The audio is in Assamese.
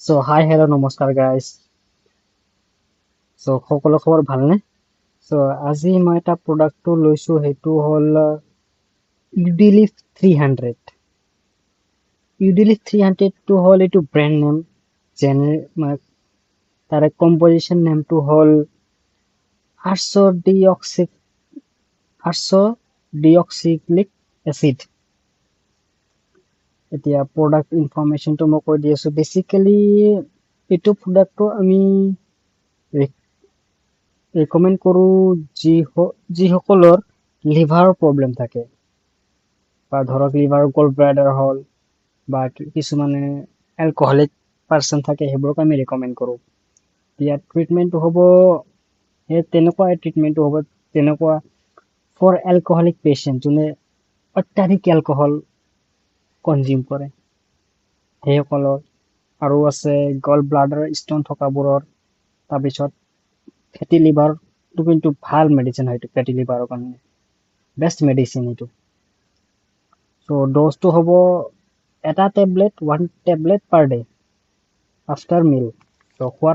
So hi hello নমস্কাৰ guys. So সকলো খবৰ ভালনে? So আজি মই এটা প্ৰডাক্টটো লৈছো সেইটো হ'ল UDLIF 300. UDLIF 300 টো হ'ল এইটো ব্ৰ্যান্ড নেম যেনে তাৰে কম্পোজিশন নেমটো হ'ল 800 ডিঅক্সিক্লিক এসিড এতিয়া প্ৰডাক্ট ইনফৰমেশনটো মই কৈ দি আছো বেসিক্যালি এইটো প্ৰডাক্টটো আমি ৰেকমেন্ড কৰো যিসকলৰ লিভাৰ প্ৰব্লেম থাকে বা ধৰক লিভাৰ গল্ড ব্লাডাৰ হল বা কিছুমানে এলকহলিক পাৰ্সন থাকে সেইবোৰক আমি ৰেকমেন্ড কৰো ইয়াৰ ট্ৰিটমেন্টটো হ'ব তেনেকুৱা ফৰ এলকহলিক পেশেন্ট যোনে অত্যাধিক এলকহল কনজিউম কৰে সেইসকলৰ আৰু আছে গল্ড ব্লাডাৰ ষ্টন থকাবোৰৰ তাৰপিছত ফেটি লিভাৰটো কিন্তু ভাল মেডিচিন হয় ফেটি লিভাৰৰ কাৰণে বেষ্ট মেডিচিন এইটো সো ড'জটো হ'ব এটা tablet 1 tablet per day after meal so খোৱাৰ